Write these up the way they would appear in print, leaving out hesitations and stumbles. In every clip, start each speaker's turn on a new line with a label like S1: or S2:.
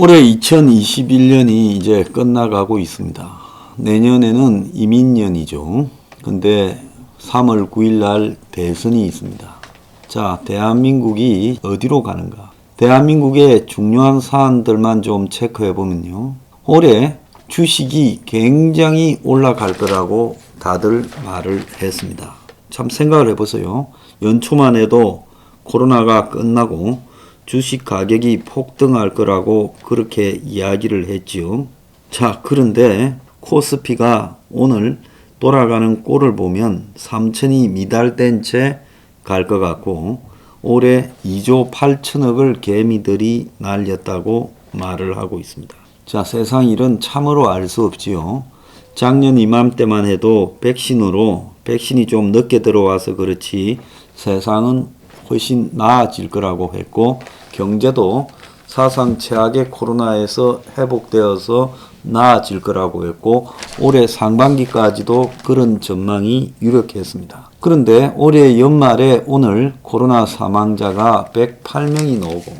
S1: 올해 2021년이 이제 끝나가고 있습니다. 내년에는 이민년이죠. 근데 3월 9일 날 대선이 있습니다. 자, 대한민국이 어디로 가는가? 대한민국의 중요한 사안들만 좀 체크해 보면요. 올해 주식이 굉장히 올라갈 거라고 다들 말을 했습니다. 참 생각을 해보세요. 연초만 해도 코로나가 끝나고 주식 가격이 폭등할 거라고 그렇게 이야기를 했지요. 자, 그런데 코스피가 오늘 돌아가는 꼴을 보면 3천이 미달된 채 갈 것 같고 올해 2조 8천억을 개미들이 날렸다고 말을 하고 있습니다. 자, 세상 일은 참으로 알 수 없지요. 작년 이맘때만 해도 백신이 좀 늦게 들어와서 그렇지 세상은 훨씬 나아질 거라고 했고 경제도 사상 최악의 코로나에서 회복되어서 나아질 거라고 했고 올해 상반기까지도 그런 전망이 유력했습니다. 그런데 올해 연말에 오늘 코로나 사망자가 108명이 나오고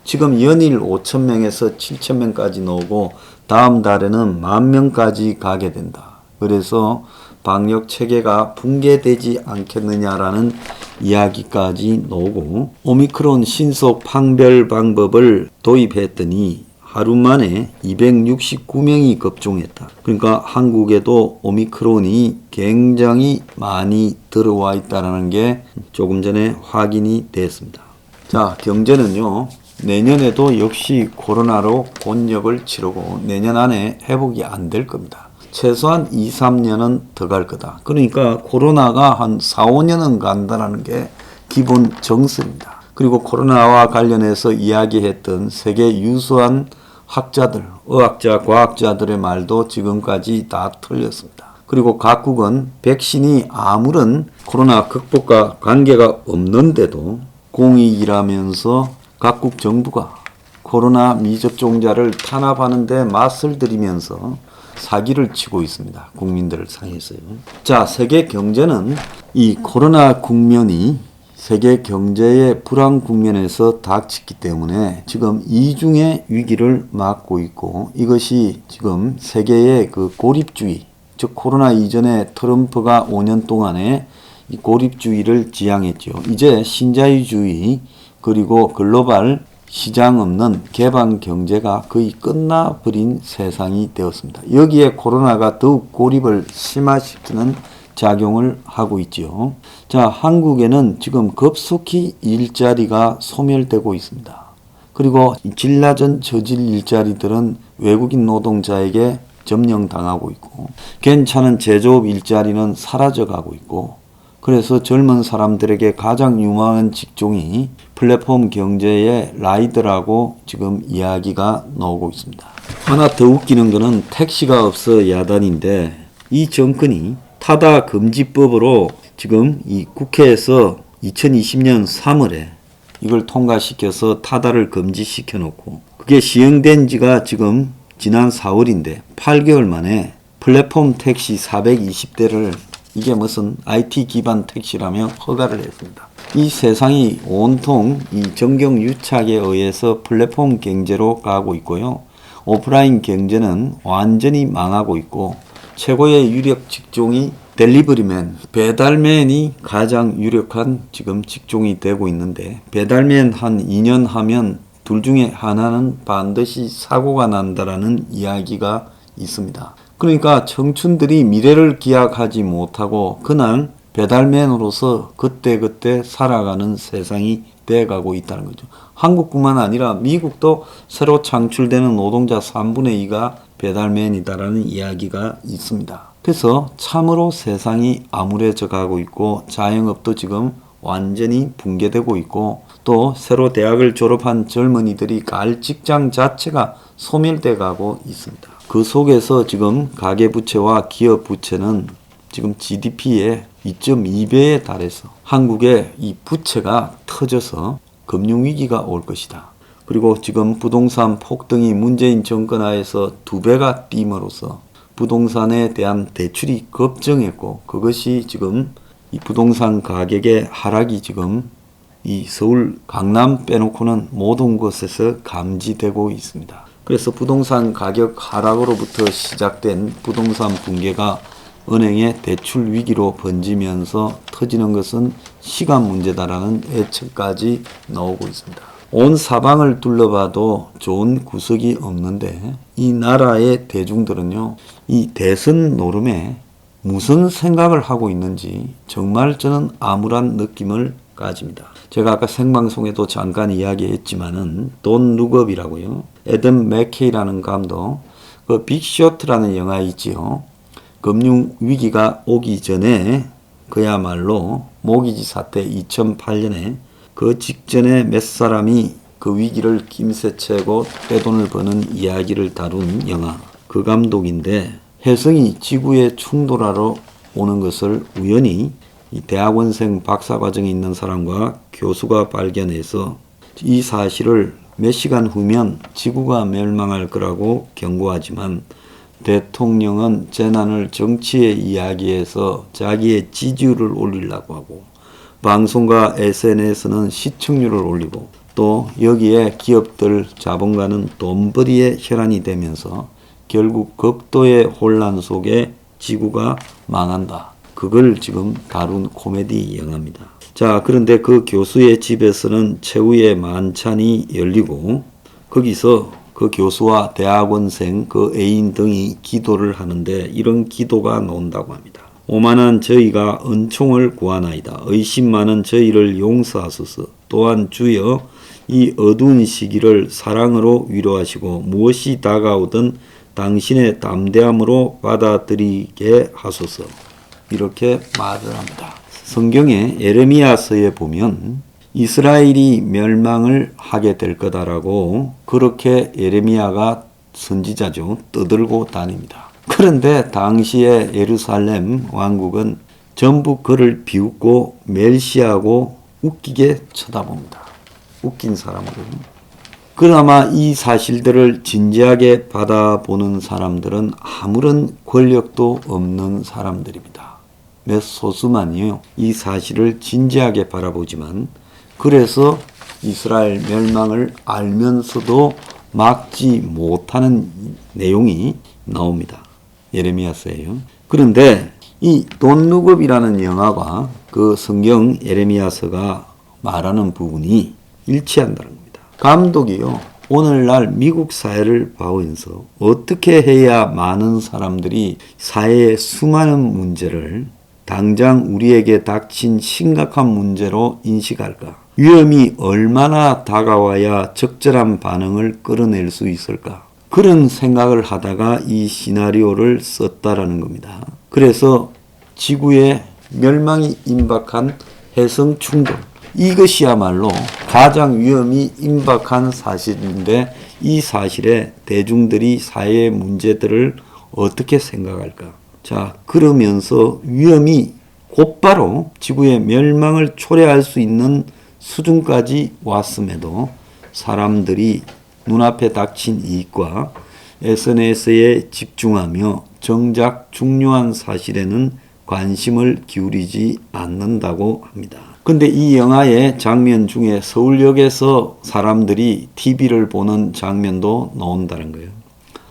S1: 지금 연일 5,000명에서 7,000명까지 나오고 다음 달에는 10,000명까지 가게 된다. 그래서 방역 체계가 붕괴되지 않겠느냐라는 이야기까지 나오고 오미크론 신속 판별 방법을 도입했더니 하루 만에 269명이 접종했다. 그러니까 한국에도 오미크론이 굉장히 많이 들어와 있다는 게 조금 전에 확인이 됐습니다. 자, 경제는요. 내년에도 역시 코로나로 곤욕을 치르고 내년 안에 회복이 안 될 겁니다. 최소한 2, 3년은 더 갈 거다. 그러니까 코로나가 한 4, 5년은 간다는 게 기본 정설입니다. 그리고 코로나와 관련해서 이야기했던 세계 유수한 학자들, 의학자, 과학자들의 말도 지금까지 다 틀렸습니다. 그리고 각국은 백신이 아무런 코로나 극복과 관계가 없는데도 공익이라면서 각국 정부가 코로나 미접종자를 탄압하는 데 맞설 들이면서 사기를 치고 있습니다. 국민들을 상해서요. 자, 세계 경제는 이 코로나 국면이 세계 경제의 불황 국면에서 닥쳤기 때문에 지금 이중의 위기를 맞고 있고 이것이 지금 세계의 그 고립주의, 즉 코로나 이전에 트럼프가 5년 동안에 이 고립주의를 지향했죠. 이제 신자유주의 그리고 글로벌 시장 없는 개방 경제가 거의 끝나버린 세상이 되었습니다. 여기에 코로나가 더욱 고립을 심화시키는 작용을 하고 있죠. 자, 한국에는 지금 급속히 일자리가 소멸되고 있습니다. 그리고 질 낮은 저질 일자리들은 외국인 노동자에게 점령당하고 있고 괜찮은 제조업 일자리는 사라져가고 있고 그래서 젊은 사람들에게 가장 유망한 직종이 플랫폼 경제의 라이더라고 지금 이야기가 나오고 있습니다. 하나 더 웃기는 거는 택시가 없어 야단인데 이 정권이 타다 금지법으로 지금 이 국회에서 2020년 3월에 이걸 통과시켜서 타다를 금지시켜 놓고 그게 시행된 지가 지금 지난 4월인데 8개월 만에 플랫폼 택시 420대를 이게 무슨 IT 기반 택시라며 허가를 했습니다. 이 세상이 온통 이 정경유착에 의해서 플랫폼 경제로 가고 있고요. 오프라인 경제는 완전히 망하고 있고 최고의 유력 직종이 델리버리맨, 배달맨이 가장 유력한 지금 직종이 되고 있는데 배달맨 한 2년 하면 둘 중에 하나는 반드시 사고가 난다라는 이야기가 있습니다. 그러니까 청춘들이 미래를 기약하지 못하고 그날 배달맨으로서 그때그때 살아가는 세상이 돼가고 있다는 거죠. 한국뿐만 아니라 미국도 새로 창출되는 노동자 3분의 2가 배달맨이다라는 이야기가 있습니다. 그래서 참으로 세상이 암울해져 가고 있고 자영업도 지금 완전히 붕괴되고 있고 또 새로 대학을 졸업한 젊은이들이 갈 직장 자체가 소멸돼 가고 있습니다. 그 속에서 지금 가계부채와 기업부채는 지금 GDP의 2.2배에 달해서 한국의 이 부채가 터져서 금융위기가 올 것이다. 그리고 지금 부동산 폭등이 문재인 정권 하에서 2배가 띄므로써 부동산에 대한 대출이 급증했고 그것이 지금 이 부동산 가격의 하락이 지금 이 서울 강남 빼놓고는 모든 곳에서 감지되고 있습니다. 그래서 부동산 가격 하락으로부터 시작된 부동산 붕괴가 은행의 대출 위기로 번지면서 터지는 것은 시간 문제다라는 예측까지 나오고 있습니다. 온 사방을 둘러봐도 좋은 구석이 없는데 이 나라의 대중들은요, 이 대선 노름에 무슨 생각을 하고 있는지 정말 저는 암울한 느낌을 가집니다. 제가 아까 생방송에도 잠깐 이야기했지만은 돈 룩업이라고요. 애덤 맥케이라는 감독, 그 빅쇼트라는 영화 있지요. 금융 위기가 오기 전에 그야말로 모기지 사태 2008년에 그 직전에 몇 사람이 그 위기를 김새채고 떼돈을 버는 이야기를 다룬 영화. 그 감독인데 혜성이 지구에 충돌하러 오는 것을 우연히 이 대학원생 박사과정에 있는 사람과 교수가 발견해서 이 사실을 몇 시간 후면 지구가 멸망할 거라고 경고하지만 대통령은 재난을 정치에 이야기해서 자기의 지지율을 올리려고 하고 방송과 SNS는 시청률을 올리고 또 여기에 기업들 자본가는 돈벌이에 혈안이 되면서 결국 극도의 혼란 속에 지구가 망한다. 그걸 지금 다룬 코미디 영화입니다. 자, 그런데 그 교수의 집에서는 최후의 만찬이 열리고 거기서 그 교수와 대학원생, 그 애인 등이 기도를 하는데 이런 기도가 나온다고 합니다. 오만한 저희가 은총을 구하나이다. 의심 많은 저희를 용서하소서. 또한 주여 이 어두운 시기를 사랑으로 위로하시고 무엇이 다가오든 당신의 담대함으로 받아들이게 하소서. 이렇게 말을 합니다. 성경의 예레미야서에 보면 이스라엘이 멸망을 하게 될 거다라고 그렇게 예레미야가 선지자죠. 떠들고 다닙니다. 그런데 당시에 예루살렘 왕국은 전부 그를 비웃고 멸시하고 웃기게 쳐다봅니다. 웃긴 사람으로. 그나마 이 사실들을 진지하게 받아보는 사람들은 아무런 권력도 없는 사람들입니다. 몇 소수만이요. 이 사실을 진지하게 바라보지만 그래서 이스라엘 멸망을 알면서도 막지 못하는 내용이 나옵니다. 예레미야서예요. 그런데 이 돈룩업이라는 영화가 그 성경 예레미야서가 말하는 부분이 일치한다는 겁니다. 감독이요. 오늘날 미국 사회를 보면서 어떻게 해야 많은 사람들이 사회의 수많은 문제를 당장 우리에게 닥친 심각한 문제로 인식할까? 위험이 얼마나 다가와야 적절한 반응을 끌어낼 수 있을까? 그런 생각을 하다가 이 시나리오를 썼다라는 겁니다. 그래서 지구의 멸망이 임박한 해성 충돌. 이것이야말로 가장 위험이 임박한 사실인데 이 사실에 대중들이 사회의 문제들을 어떻게 생각할까? 자, 그러면서 위험이 곧바로 지구의 멸망을 초래할 수 있는 수준까지 왔음에도 사람들이 눈앞에 닥친 이익과 SNS에 집중하며 정작 중요한 사실에는 관심을 기울이지 않는다고 합니다. 근데 이 영화의 장면 중에 서울역에서 사람들이 TV를 보는 장면도 나온다는 거예요.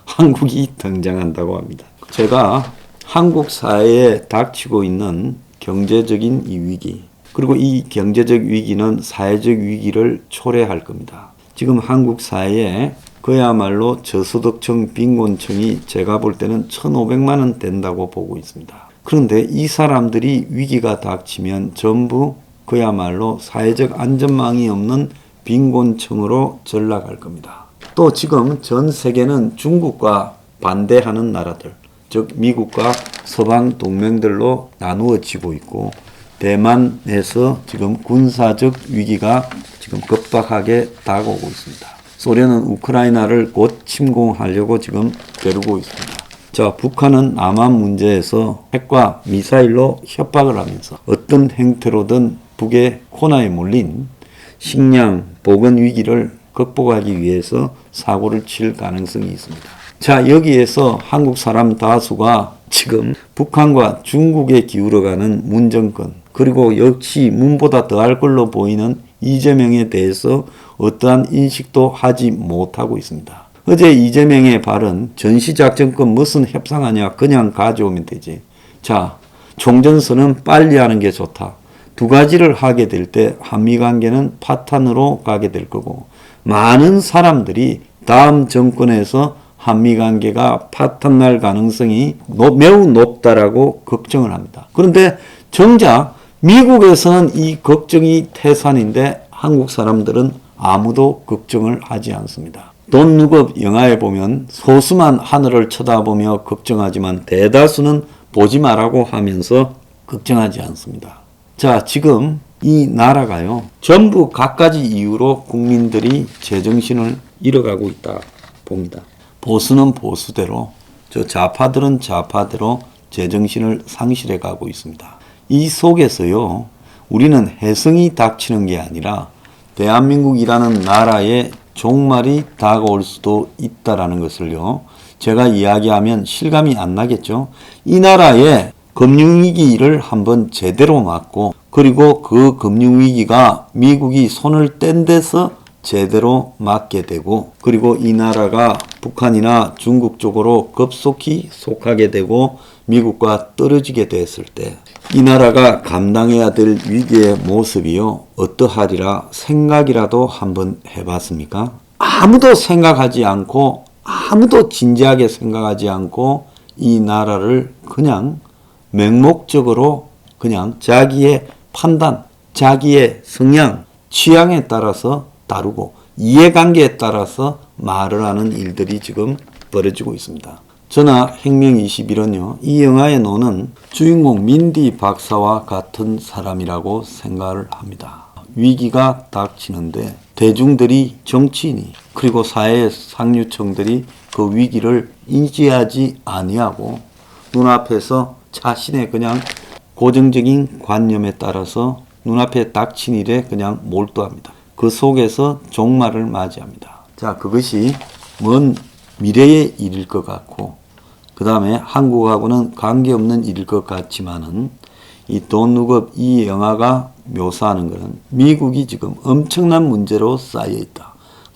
S1: 한국이 등장한다고 합니다. 제가 한국 사회에 닥치고 있는 경제적인 이 위기, 그리고 이 경제적 위기는 사회적 위기를 초래할 겁니다. 지금 한국 사회에 그야말로 저소득층 빈곤층이 제가 볼 때는 1,500만 원 된다고 보고 있습니다. 그런데 이 사람들이 위기가 닥치면 전부 그야말로 사회적 안전망이 없는 빈곤층으로 전락할 겁니다. 또 지금 전 세계는 중국과 반대하는 나라들, 즉 미국과 서방 동맹들로 나누어지고 있고 대만에서 지금 군사적 위기가 지금 급박하게 다가오고 있습니다. 소련은 우크라이나를 곧 침공하려고 지금 겨루고 있습니다. 자, 북한은 남한 문제에서 핵과 미사일로 협박을 하면서 어떤 행태로든 북의 코너에 몰린 식량, 보건 위기를 극복하기 위해서 사고를 칠 가능성이 있습니다. 자, 여기에서 한국 사람 다수가 지금 북한과 중국에 기울어가는 문정권, 그리고 역시 문보다 더할 걸로 보이는 이재명에 대해서 어떠한 인식도 하지 못하고 있습니다. 어제 이재명의 발언, 전시작전권 무슨 협상하냐, 그냥 가져오면 되지. 자, 총전선은 빨리 하는 게 좋다. 두 가지를 하게 될 때 한미관계는 파탄으로 가게 될 거고, 많은 사람들이 다음 정권에서 한미관계가 파탄날 가능성이 매우 높다라고 걱정을 합니다. 그런데 정작 미국에서는 이 걱정이 태산인데 한국 사람들은 아무도 걱정을 하지 않습니다. Don't Look Up 영화에 보면 소수만 하늘을 쳐다보며 걱정하지만 대다수는 보지 말라고 하면서 걱정하지 않습니다. 자, 지금 이 나라가요, 전부 갖가지 이유로 국민들이 제정신을 잃어가고 있다 봅니다. 보수는 보수대로, 저 좌파들은 좌파대로 제정신을 상실해 가고 있습니다. 이 속에서요, 우리는 혜성이 닥치는 게 아니라 대한민국이라는 나라의 종말이 다가올 수도 있다라는 것을요, 제가 이야기하면 실감이 안 나겠죠. 이 나라의 금융위기를 한번 제대로 막고, 그리고 그 금융위기가 미국이 손을 뗀 데서 제대로 막게 되고, 그리고 이 나라가 북한이나 중국 쪽으로 급속히 속하게 되고 미국과 떨어지게 됐을 때 이 나라가 감당해야 될 위기의 모습이요, 어떠하리라 생각이라도 한번 해봤습니까? 아무도 생각하지 않고, 아무도 진지하게 생각하지 않고 이 나라를 그냥 맹목적으로 그냥 자기의 판단, 자기의 성향, 취향에 따라서 다루고 이해관계에 따라서 말을 하는 일들이 지금 벌어지고 있습니다. 저나 혁명 21은요, 이 영화에 나오는 주인공 민디 박사와 같은 사람이라고 생각을 합니다. 위기가 닥치는데 대중들이, 정치인이, 그리고 사회 상류층들이 그 위기를 인지하지 아니하고 눈앞에서 자신의 그냥 고정적인 관념에 따라서 눈앞에 닥친 일에 그냥 몰두합니다. 그 속에서 종말을 맞이합니다. 자, 그것이 먼 미래의 일일 것 같고, 그 다음에 한국하고는 관계없는 일일 것 같지만은 이 Don't Look Up 이 영화가 묘사하는 것은 미국이 지금 엄청난 문제로 쌓여 있다.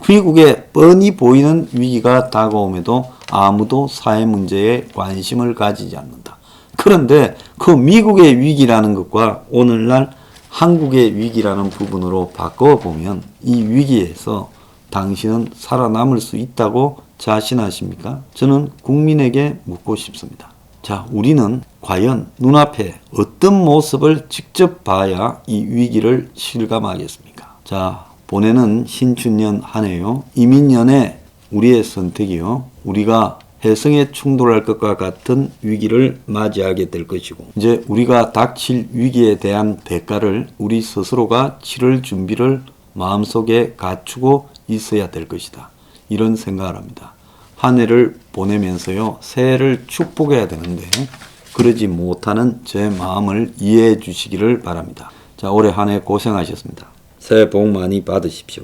S1: 미국에 뻔히 보이는 위기가 다가옴에도 아무도 사회 문제에 관심을 가지지 않는다. 그런데 그 미국의 위기라는 것과 오늘날 한국의 위기라는 부분으로 바꿔보면 이 위기에서 당신은 살아남을 수 있다고 자신하십니까? 저는 국민에게 묻고 싶습니다. 자, 우리는 과연 눈앞에 어떤 모습을 직접 봐야 이 위기를 실감하겠습니까? 자, 보내는 신춘년 한 해요. 이민년의 우리의 선택이요, 우리가 혜성에 충돌할 것과 같은 위기를 맞이하게 될 것이고, 이제 우리가 닥칠 위기에 대한 대가를 우리 스스로가 치를 준비를 마음속에 갖추고 있어야 될 것이다. 이런 생각을 합니다. 한 해를 보내면서요, 새해를 축복해야 되는데 그러지 못하는 제 마음을 이해해 주시기를 바랍니다. 자, 올해 한 해 고생하셨습니다. 새해 복 많이 받으십시오.